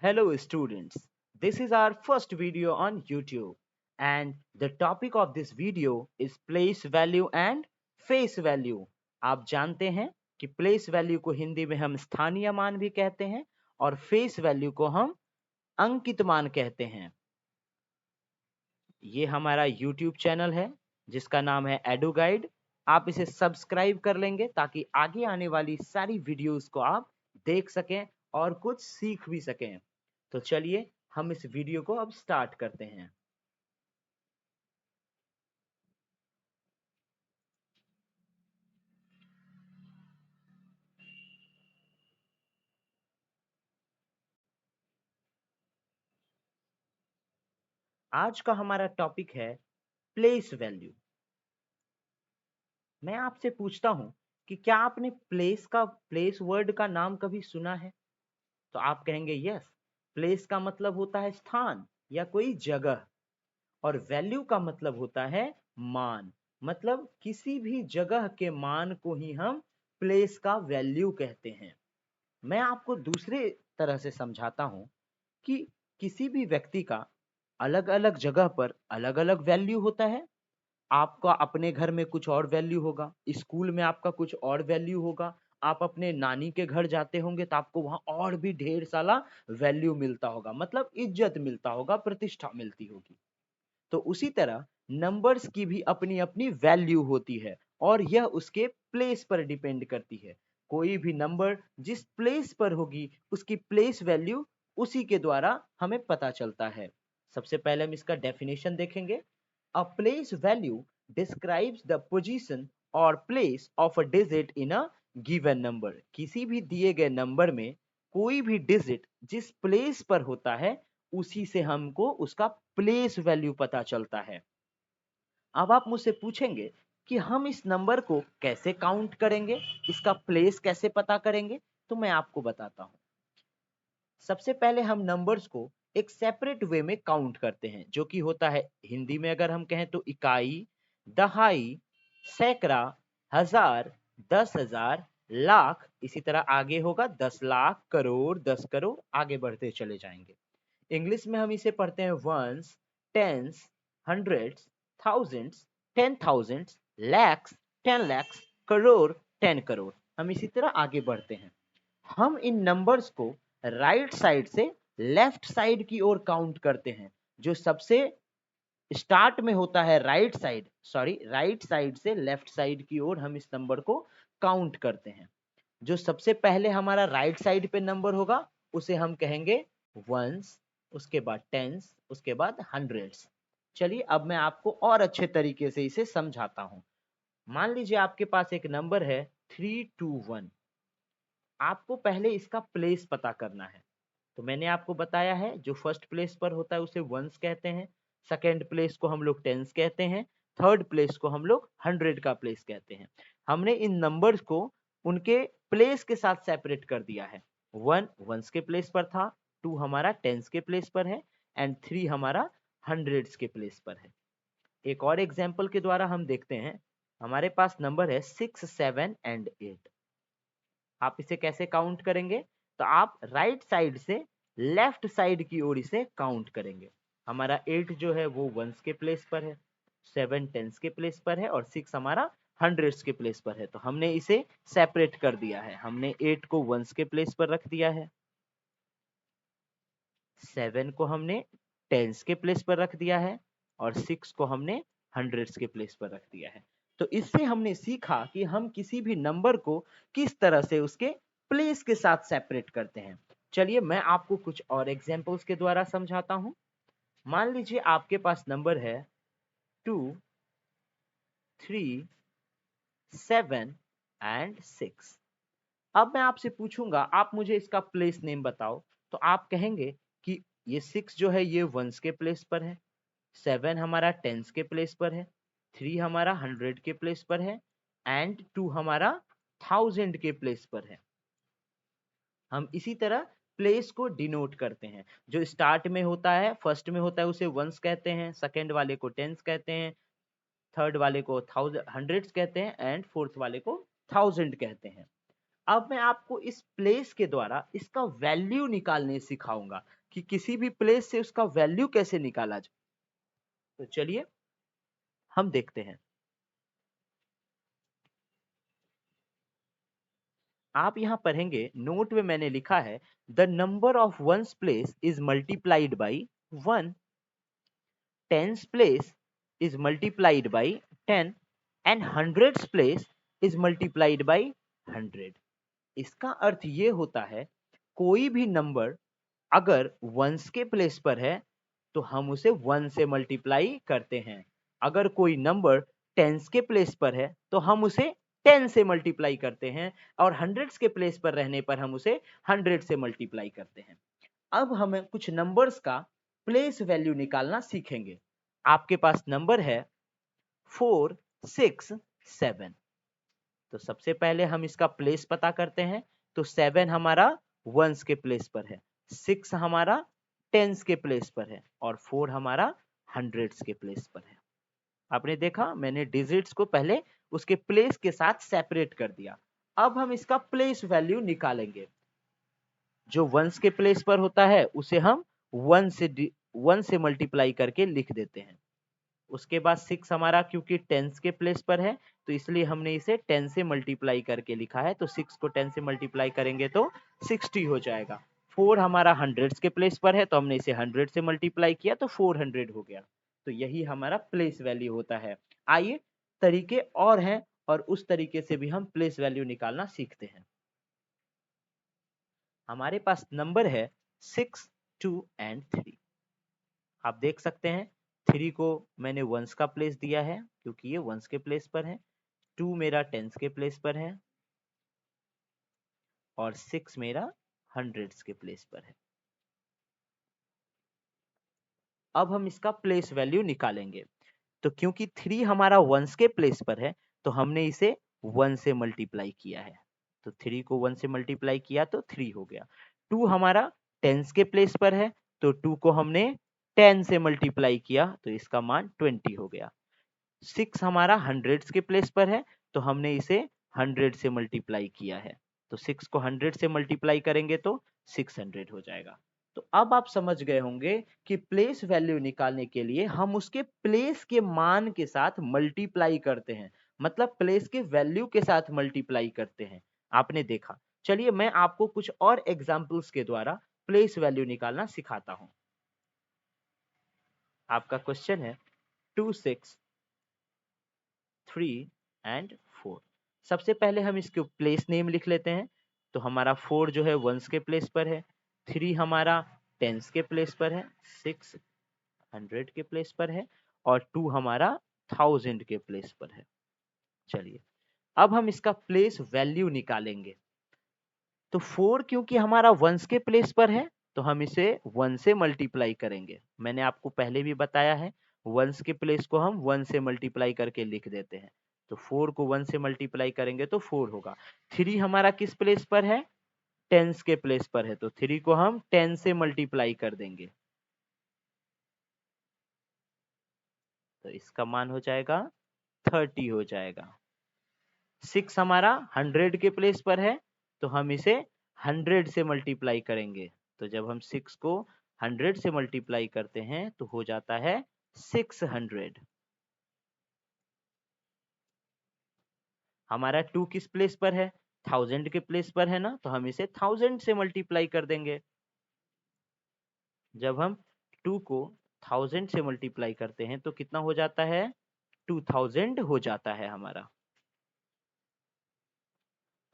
Hello students, this is our first video on YouTube and the topic of this video is place value and face value. आप जानते हैं कि place value को हिंदी में हम स्थानीय मान भी कहते हैं और face value को हम अंकित मान कहते हैं। ये हमारा YouTube चैनल है जिसका नाम है एडू गाइड। आप इसे सब्सक्राइब कर लेंगे ताकि आगे आने वाली सारी वीडियोस को आप देख सकें और कुछ सीख भी सकें। तो चलिए हम इस वीडियो को अब स्टार्ट करते हैं। आज का हमारा टॉपिक है प्लेस वैल्यू। मैं आपसे पूछता हूं कि क्या आपने प्लेस वर्ड का नाम कभी सुना है? तो आप कहेंगे यस। प्लेस का मतलब होता है स्थान या कोई जगह और वैल्यू का मतलब होता है मान। मतलब किसी भी जगह के मान को ही हम प्लेस का वैल्यू कहते हैं। मैं आपको दूसरे तरह से समझाता हूं कि किसी भी व्यक्ति का अलग अलग जगह पर अलग अलग वैल्यू होता है। आपका अपने घर में कुछ और वैल्यू होगा, स्कूल में आपका कुछ और वैल्यू होगा, आप अपने नानी के घर जाते होंगे तो आपको वहां और भी ढेर सारा वैल्यू मिलता होगा, मतलब इज्जत मिलता होगा, प्रतिष्ठा मिलती होगी। तो उसी तरह नंबर्स की भी अपनी अपनी वैल्यू होती है और यह उसके प्लेस पर डिपेंड करती है। कोई भी नंबर जिस प्लेस पर होगी उसकी प्लेस वैल्यू उसी के द्वारा हमें पता चलता है। सबसे पहले हम इसका डेफिनेशन देखेंगे। A place value describes the position और place of a digit in a given number. किसी भी दिए गए नंबर में कोई भी डिजिट जिस प्लेस पर होता है उसी से हमको उसका प्लेस वैल्यू पता चलता है। अब आप मुझसे पूछेंगे कि हम इस नंबर को कैसे काउंट करेंगे, इसका प्लेस कैसे पता करेंगे? तो मैं आपको बताता हूं। सबसे पहले हम नंबर्स को एक सेपरेट वे में काउंट करते हैं, जो कि होता है हिंदी में अगर हम कहें तो इकाई, दहाई, सैकड़ा, हजार, 10,000, लाख। इसी तरह आगे होगा 10 लाख, करोड़, 10 करोड़, आगे बढ़ते चले जाएंगे। इंग्लिश में हम इसे पढ़ते हैं ones, tens, hundreds, thousands, 10,000, lakhs, 10 lakhs, crore, 10 crore. हम इसी तरह आगे बढ़ते हैं। हम इन नंबर्स को राइट साइड से लेफ्ट साइड की ओर काउंट करते हैं। जो सबसे स्टार्ट में होता है राइट साइड से लेफ्ट साइड की ओर हम इस नंबर को काउंट करते हैं। जो सबसे पहले हमारा राइट साइड पे नंबर होगा उसे हम कहेंगे वंस, उसके बाद टेंस, उसके बाद हंड्रेड्स। चलिए अब मैं आपको और अच्छे तरीके से इसे समझाता हूं। मान लीजिए आपके पास एक नंबर है 321। आपको पहले इसका प्लेस पता करना है। तो मैंने आपको बताया है जो फर्स्ट प्लेस पर होता है उसे वंस कहते हैं, सेकेंड प्लेस को हम लोग टेंस कहते हैं, थर्ड प्लेस को हम लोग हंड्रेड का प्लेस कहते हैं। हमने इन नंबर्स को उनके प्लेस के साथ सेपरेट कर दिया है। वन वंस के प्लेस पर था, टू हमारा टेंस के प्लेस पर है एंड थ्री हमारा हंड्रेड्स के प्लेस पर है। एक और एग्जाम्पल के द्वारा हम देखते हैं। हमारे पास नंबर है 6, 7 एंड 8। आप इसे कैसे काउंट करेंगे? तो आप राइट साइड से लेफ्ट साइड की ओर इसे काउंट करेंगे। हमारा 8 जो है वो वंस के प्लेस पर है, 7 टेंस के प्लेस पर है और 6 हमारा हंड्रेड्स के प्लेस पर है। तो हमने इसे सेपरेट कर दिया है। हमने 8 को वंस के प्लेस पर रख दिया है, 7 को हमने टेंस के प्लेस पर रख दिया है और 6 को हमने हंड्रेड्स के प्लेस पर रख दिया है। तो इससे हमने सीखा कि हम किसी भी नंबर को किस तरह से उसके प्लेस के साथ सेपरेट करते हैं। चलिए मैं आपको कुछ और एग्जांपल्स के द्वारा समझाता हूं। मान लीजिए आपके पास नंबर है 2, 3, 7 एंड 6। अब मैं आपसे पूछूंगा आप मुझे इसका प्लेस नेम बताओ। तो आप कहेंगे कि ये 6 जो है ये वंस के प्लेस पर है, 7 हमारा टेंस के प्लेस पर है, 3 हमारा हंड्रेड के प्लेस पर है एंड 2 हमारा थाउजेंड के प्लेस पर है। हम इसी तरह प्लेस को डिनोट करते हैं। जो स्टार्ट में होता है, फर्स्ट में होता है उसे वंस कहते हैं, सेकेंड वाले को टेंस कहते हैं, थर्ड वाले को हंड्रेड्स कहते हैं एंड फोर्थ वाले को थाउजेंड कहते हैं। अब मैं आपको इस प्लेस के द्वारा इसका वैल्यू निकालने सिखाऊंगा कि किसी भी प्लेस से उसका वैल्यू कैसे निकाला जाए। तो चलिए हम देखते हैं। आप यहां पढ़ेंगे, नोट में मैंने लिखा है the number of ones place is multiplied by 1, tens place is multiplied by 10 and hundreds place is multiplied by 100। इसका अर्थ ये होता है कोई भी नंबर अगर वंस के प्लेस पर है तो हम उसे 1 से मल्टीप्लाई करते हैं, अगर कोई नंबर टेंस के प्लेस पर है तो हम उसे 10 से मल्टीप्लाई करते हैं, और हंड्रेड्स के प्लेस पर रहने पर हम उसे 100 से मल्टीप्लाई करते हैं। अब हमें कुछ नंबर्स का प्लेस वैल्यू निकालना सीखेंगे। आपके पास नंबर है 4, 6, 7। तो सबसे पहले हम इसका प्लेस पता करते हैं। तो 7 हमारा वंस के प्लेस पर है, 6 हमारा टेंस के प्लेस पर है, और 4 हमारा हंड्रेड्स के प्लेस पर है। आपने देखा, मैंने डिजिट्स को पहले उसके प्लेस के साथ सेपरेट कर दिया। अब हम इसका प्लेस वैल्यू निकालेंगे। जो वंस के प्लेस पर होता है उसे हम 1 से मल्टीप्लाई करके लिख देते हैं। उसके बाद 6 हमारा क्योंकि टेंस के प्लेस पर है तो इसलिए हमने इसे 10 से मल्टीप्लाई करके लिखा है। तो 6 को 10 से मल्टीप्लाई करेंगे तो 60 हो जाएगा। 4 हमारा हंड्रेड्स के प्लेस पर है तो हमने इसे 100 से मल्टीप्लाई किया तो 400 हो गया। तो यही हमारा प्लेस वैल्यू होता है। आइए, तरीके और हैं और उस तरीके से भी हम प्लेस वैल्यू निकालना सीखते हैं। हमारे पास नंबर है 6, 2 एंड 3। आप देख सकते हैं 3 को मैंने वंस का प्लेस दिया है क्योंकि ये वंस के प्लेस पर है, 2 मेरा टेंस के प्लेस पर है, और 6 मेरा हंड्रेड्स के प्लेस पर है। अब हम इसका प्लेस वैल्यू निकालेंगे। तो क्योंकि 3 हमारा वंस के प्लेस पर है तो हमने इसे 1 से मल्टीप्लाई किया है। तो 3 को 1 से मल्टीप्लाई किया तो 3 हो गया। 2 हमारा टेंस के प्लेस पर है तो 2 को हमने 10 से मल्टीप्लाई किया तो इसका मान 20 हो गया। 6 हमारा हंड्रेड्स के प्लेस पर है तो हमने इसे 100 से मल्टीप्लाई किया है। तो 6 को 100 से मल्टीप्लाई करेंगे तो 600 हो जाएगा। तो अब आप समझ गए होंगे कि प्लेस वैल्यू निकालने के लिए हम उसके प्लेस के मान के साथ मल्टीप्लाई करते हैं, मतलब प्लेस के वैल्यू के साथ मल्टीप्लाई करते हैं। आपने देखा। चलिए मैं आपको कुछ और एग्जाम्पल्स के द्वारा प्लेस वैल्यू निकालना सिखाता हूं। आपका क्वेश्चन है 2, 6, 3 एंड 4। सबसे पहले हम इसके प्लेस नेम लिख लेते हैं। तो हमारा 4 जो है वंस के प्लेस पर है, 3 हमारा टेंस के प्लेस पर है, 6 100 के प्लेस पर है, और 2 हमारा 1000 के प्लेस पर है। चलिए अब हम इसका प्लेस वैल्यू निकालेंगे। तो 4 क्योंकि हमारा वंस के प्लेस पर है तो हम इसे 1 से मल्टीप्लाई करेंगे। मैंने आपको पहले भी बताया है वंस के प्लेस को हम 1 से मल्टीप्लाई करके लिख देते हैं। तो 4 को 1 से मल्टीप्लाई करेंगे तो 4 होगा। 3 हमारा किस प्लेस पर है? टेंस के प्लेस पर है तो 3 को हम 10 से मल्टीप्लाई कर देंगे तो इसका मान हो जाएगा 30 हो जाएगा। 6 हमारा 100 के प्लेस पर है तो हम इसे 100 से मल्टीप्लाई करेंगे। तो जब हम 6 को 100 से मल्टीप्लाई करते हैं तो हो जाता है 600। हमारा 2 किस प्लेस पर है? 1000 के प्लेस पर है ना, तो हम इसे 1000 से मल्टीप्लाई कर देंगे। जब हम 2 को 1000 से मल्टीप्लाई करते हैं तो कितना हो जाता है? 2000 हो जाता है हमारा।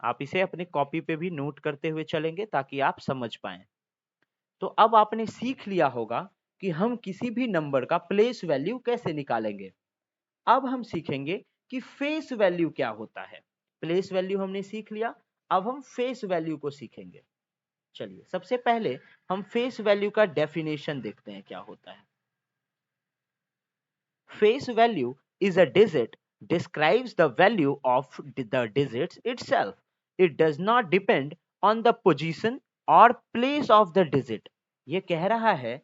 आप इसे अपने कॉपी पे भी नोट करते हुए चलेंगे ताकि आप समझ पाएं। तो अब आपने सीख लिया होगा कि हम किसी भी नंबर का प्लेस वैल्यू कैसे निकालेंगे। अब हम सीखेंगे कि फेस वैल्यू क्या होता है। प्लेस वैल्यू हमने सीख लिया, अब हम फेस वैल्यू को सीखेंगे। चलिए सबसे पहले हम फेस वैल्यू का डेफिनेशन देखते हैं क्या होता है। Face value is a digit describes the value of the digits itself. It does not depend on the position or place of the digit. ये कह रहा है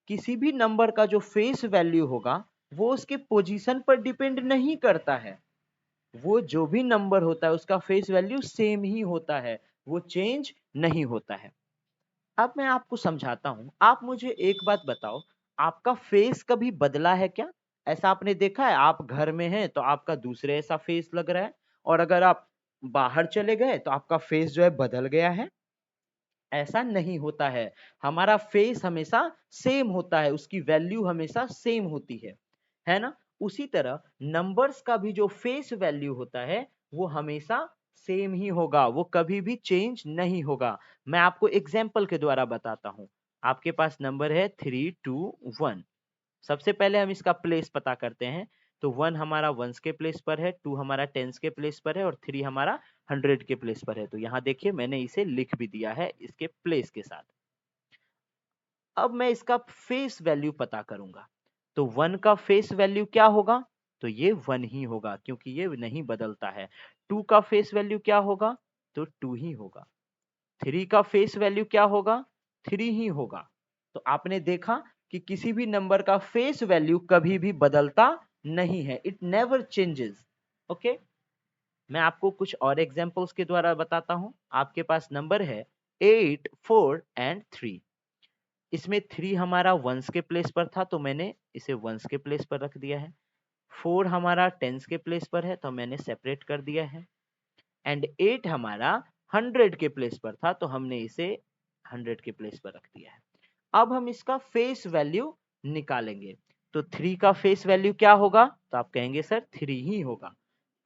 किसी भी नंबर का जो फेस वैल्यू होगा वो उसके पोजीशन पर डिपेंड नहीं करता है। वो जो भी नंबर होता है उसका फेस वैल्यू सेम ही होता है, वो चेंज नहीं होता है। अब मैं आपको समझाता हूं, आप मुझे एक बात बताओ, आपका फेस कभी बदला है क्या? ऐसा आपने देखा है, आप घर में हैं तो आपका दूसरे ऐसा फेस लग रहा है, और अगर आप बाहर चले गए तो आपका फेस जो है बदल गया है? ऐसा नहीं होता है, हमारा फेस हमेशा सेम होता है, उसकी वैल्यू हमेशा सेम होती है ना? उसी तरह नंबर्स का भी जो फेस वैल्यू होता है वो हमेशा सेम ही होगा, वो कभी भी चेंज नहीं होगा। मैं आपको एग्जाम्पल के द्वारा बताता हूं। आपके पास नंबर है 321। सबसे पहले हम इसका प्लेस पता करते हैं। तो 1 हमारा वंस के प्लेस पर है, 2 हमारा टेंस के प्लेस पर है, और 3 हमारा 100 के प्लेस पर है। तो यहाँ देखिए मैंने इसे लिख भी दिया है इसके प्लेस के साथ। अब मैं इसका फेस वैल्यू पता करूंगा। तो 1 का फेस वैल्यू क्या होगा? तो ये 1 ही होगा, क्योंकि ये नहीं बदलता है। 2 का फेस वैल्यू क्या होगा? तो 2 ही होगा। 3 का फेस वैल्यू क्या होगा? 3 ही होगा। तो आपने देखा कि किसी भी नंबर का फेस वैल्यू कभी भी बदलता नहीं है, इट नेवर चेंजेस। ओके, मैं आपको कुछ और एग्जांपल्स के द्वारा बताता हूं। आपके पास नंबर है 8, 4 एंड 3। इसमें 3 हमारा वंस के प्लेस पर था तो मैंने इसे वंस के प्लेस पर रख दिया है। 4 हमारा टेंस के प्लेस पर है तो मैंने सेपरेट कर दिया है। एंड 8 हमारा 100 के प्लेस पर था तो हमने इसे 100 के प्लेस पर रख दिया है। अब हम इसका फेस वैल्यू निकालेंगे। तो 3 का फेस वैल्यू क्या होगा? तो आप कहेंगे सर 3 ही होगा।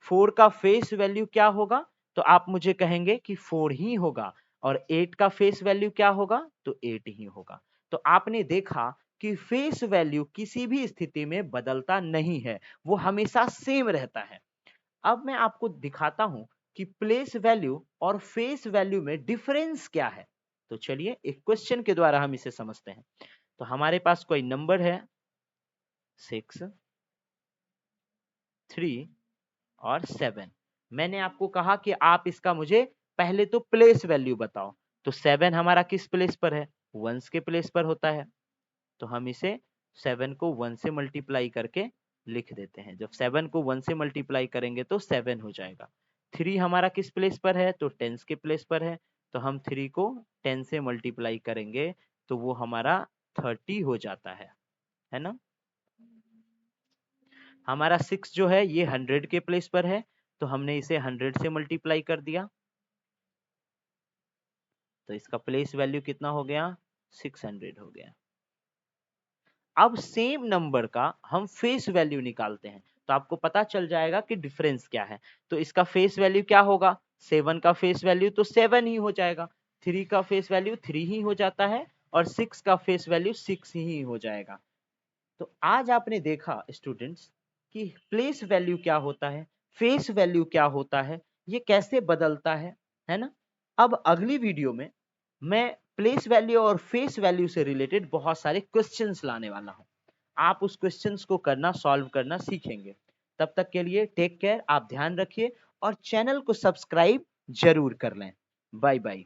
4 का फेस वैल्यू क्या होगा? तो आप मुझे कहेंगे कि 4 ही होगा। और 8 का फेस वैल्यू क्या होगा? तो 8 ही होगा। तो आपने देखा कि फेस वैल्यू किसी भी स्थिति में बदलता नहीं है, वो हमेशा सेम रहता है। अब मैं आपको दिखाता हूं कि प्लेस वैल्यू और फेस वैल्यू में डिफरेंस क्या है। तो चलिए एक क्वेश्चन के द्वारा हम इसे समझते हैं। तो हमारे पास कोई नंबर है 6, 3 और 7। मैंने आपको कहा कि आप इसका मुझे पहले तो प्लेस वैल्यू बताओ। तो 7 हमारा किस प्लेस पर है? वंस के प्लेस पर होता है। तो हम इसे 7 को 1 से मल्टीप्लाई करके लिख देते हैं। जब 7 को 1 से मल्टीप्लाई करेंगे तो 7 हो जाएगा। 3 हमारा किस प्लेस पर है? तो टेंस के प्लेस पर है। तो हम 3 को 10 से मल्टीप्लाई करेंगे तो वो हमारा 30 हो जाता है ना? हमारा 6 जो है ये 100 के प्लेस पर है तो हमने इसे 100 से मल्टीप्लाई कर दिया। तो इसका प्लेस वैल्यू कितना हो गया? 600 हो गया। अब सेम नंबर का हम फेस वैल्यू निकालते हैं तो आपको पता चल जाएगा कि डिफरेंस क्या है। तो इसका फेस वैल्यू क्या होगा? 7 का फेस वैल्यू तो 7 ही हो जाएगा। 3 का फेस वैल्यू 3 ही हो जाता है, और 6 का फेस वैल्यू 6 ही हो जाएगा। तो आज आपने देखा स्टूडेंट्स कि प्लेस वैल्यू क्या होता है, फेस वैल्यू क्या होता है, ये कैसे बदलता है ना? अब अगली वीडियो में मैं प्लेस वैल्यू और फेस वैल्यू से रिलेटेड बहुत सारे क्वेश्चंस लाने वाला हूं। आप उस क्वेश्चंस को करना, सॉल्व करना सीखेंगे। तब तक के लिए टेक केयर, आप ध्यान रखिए और चैनल को सब्सक्राइब जरूर कर लें। Bye bye.